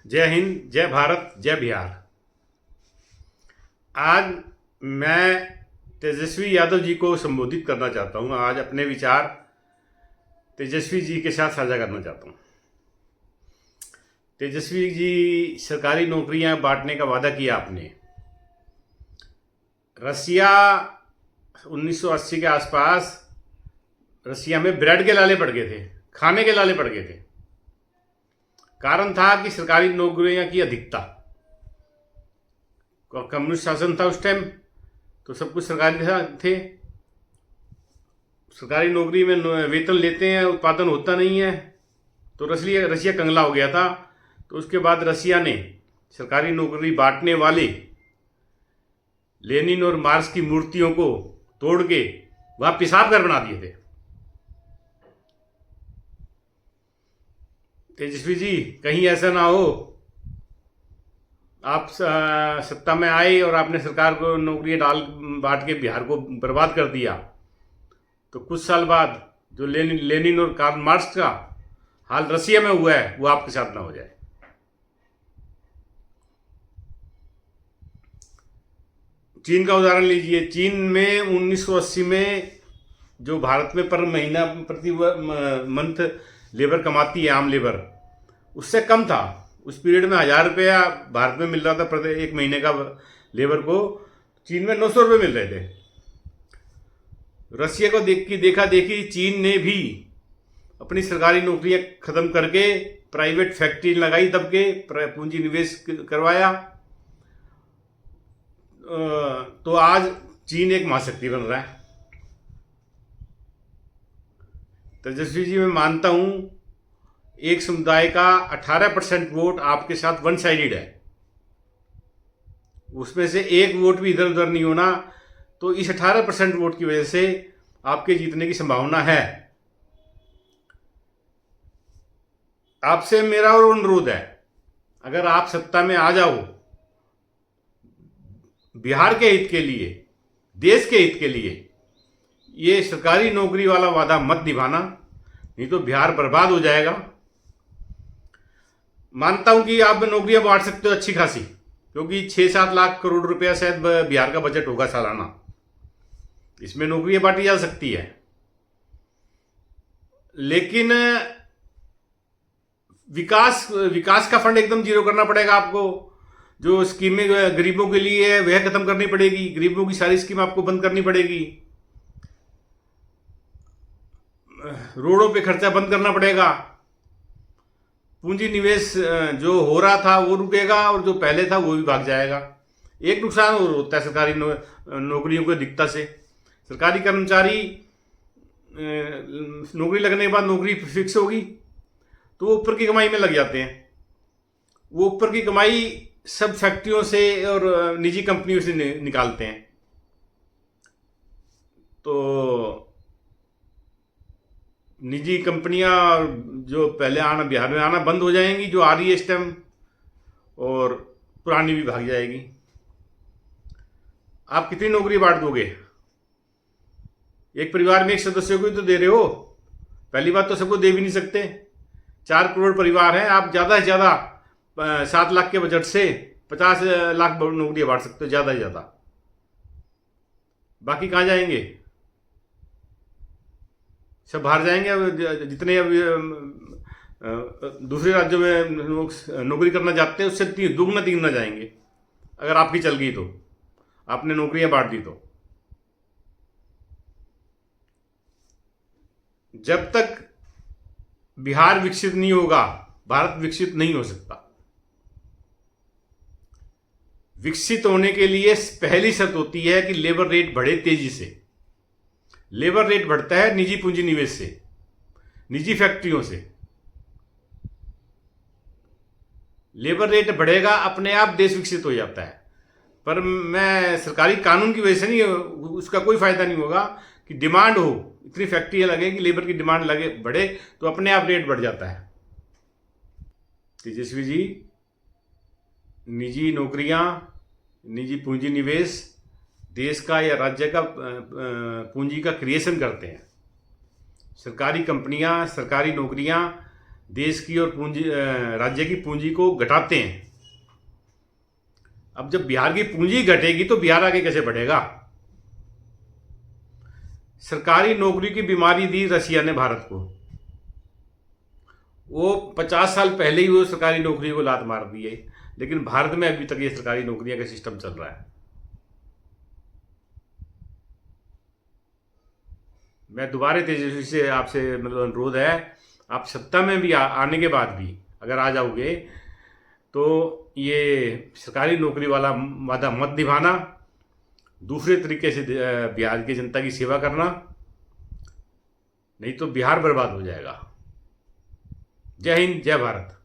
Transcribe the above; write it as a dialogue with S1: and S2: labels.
S1: जय हिंद, जय भारत, जय बिहार। आज मैं तेजस्वी यादव जी को संबोधित करना चाहता हूँ। आज अपने विचार तेजस्वी जी के साथ साझा करना चाहता हूँ। तेजस्वी जी, सरकारी नौकरियां बांटने का वादा किया आपने। रसिया 1980 के आसपास रसिया में ब्रेड के लाले पड़ गए थे, खाने के लाले पड़ गए थे। कारण था कि सरकारी नौकरियां की अधिकता। कम्युनिस्ट शासन था उस टाइम, तो सब कुछ सरकारी थे। सरकारी नौकरी में वेतन लेते हैं, उत्पादन होता नहीं है, तो रसिया कंगला हो गया था। तो उसके बाद रसिया ने सरकारी नौकरी बांटने वाले लेनिन और मार्क्स की मूर्तियों को तोड़ के वहां पेशाब घर बना दिए थे। तेजस्वी जी, कहीं ऐसा ना हो आप सत्ता में आए और आपने सरकार को नौकरी डाल बांट के बिहार को बर्बाद कर दिया, तो कुछ साल बाद जो लेनिन और कार्ल मार्क्स का हाल रसिया में हुआ है वो आपके साथ ना हो जाए। चीन का उदाहरण लीजिए। चीन में 1980 में जो भारत में पर महीना प्रति मंथ लेबर कमाती है, आम लेबर, उससे कम था। उस पीरियड में 1,000 रुपया भारत में मिल रहा था प्रति एक महीने का लेबर को। चीन में 900 रुपये मिल रहे थे। रसिया को देखा देखी चीन ने भी अपनी सरकारी नौकरियां खत्म करके प्राइवेट फैक्ट्री लगाई, दब के पूंजी निवेश करवाया। तो आज चीन एक महाशक्ति बन रहा है। तेजस्वी जी, मैं मानता हूं एक समुदाय का 18% वोट आपके साथ वन साइडेड है, उसमें से एक वोट भी इधर उधर नहीं होना, तो इस 18% वोट की वजह से आपके जीतने की संभावना है। आपसे मेरा और अनुरोध है, अगर आप सत्ता में आ जाओ, बिहार के हित के लिए, देश के हित के लिए, ये सरकारी नौकरी वाला वादा मत निभाना, नहीं तो बिहार बर्बाद हो जाएगा। मानता हूं कि आप नौकरियां बांट सकते हो अच्छी खासी, क्योंकि 6-7 लाख करोड़ रुपया शायद बिहार का बजट होगा सालाना, इसमें नौकरियां बांटी जा सकती है। लेकिन विकास का फंड एकदम जीरो करना पड़ेगा आपको। जो स्कीमें गरीबों के लिए है वह खत्म करनी पड़ेगी। गरीबों की सारी स्कीम आपको बंद करनी पड़ेगी। रोडों पे खर्चा बंद करना पड़ेगा। पूंजी निवेश जो हो रहा था वो रुकेगा और जो पहले था वो भी भाग जाएगा। एक नुकसान और होता है सरकारी नौकरियों को दिक्कत से। सरकारी कर्मचारी नौकरी लगने के बाद नौकरी फिक्स होगी तो वो ऊपर की कमाई में लग जाते हैं। वो ऊपर की कमाई सब फैक्ट्रियों से और निजी कंपनियों से निकालते हैं। तो निजी कंपनियां जो पहले बिहार में आना बंद हो जाएंगी, जो आ रही है इस टाइम, और पुरानी भी भाग जाएगी। आप कितनी नौकरी बांट दोगे? एक परिवार में एक सदस्य को ही तो दे रहे हो। पहली बात तो सबको दे भी नहीं सकते। 4 करोड़ परिवार हैं, आप ज्यादा से ज्यादा 7 लाख के बजट से 50 लाख नौकरियां बांट सकते हो, ज्यादा से ज्यादा। बाकी कहां जाएंगे? सब बाहर जाएंगे। जितने अब दूसरे राज्यों में नौकरी करना चाहते हैं उससे दुगना तिगुना जाएंगे, अगर आपकी चल गई तो, आपने नौकरियां बांट दी तो। जब तक बिहार विकसित नहीं होगा, भारत विकसित नहीं हो सकता। विकसित होने के लिए पहली शर्त होती है कि लेबर रेट बढ़े तेजी से। लेबर रेट बढ़ता है निजी पूंजी निवेश से, निजी फैक्ट्रियों से। लेबर रेट बढ़ेगा, अपने आप देश विकसित हो जाता है। पर मैं सरकारी कानून की वजह से नहीं, उसका कोई फायदा नहीं होगा कि डिमांड हो, इतनी फैक्ट्रियां लगे कि लेबर की डिमांड लगे बढ़े, तो अपने आप रेट बढ़ जाता है। तेजस्वी जी, निजी नौकरियां, निजी पूंजी निवेश देश का या राज्य का पूंजी का क्रिएशन करते हैं। सरकारी कंपनियां, सरकारी नौकरियां देश की और राज्य की पूंजी को घटाते हैं। अब जब बिहार की पूंजी घटेगी तो बिहार आगे कैसे बढ़ेगा? सरकारी नौकरी की बीमारी दी रसिया ने भारत को। वो 50 साल पहले ही वो सरकारी नौकरी को लात मार दी है, लेकिन भारत में अभी तक ये सरकारी नौकरियां का सिस्टम चल रहा है। मैं दोबारा तेजस्वी से आपसे मतलब अनुरोध है, आप सत्ता में भी आने के बाद भी अगर आ जाओगे तो ये सरकारी नौकरी वाला वादा मत निभाना, दूसरे तरीके से बिहार की जनता की सेवा करना, नहीं तो बिहार बर्बाद हो जाएगा। जय हिंद, जय भारत।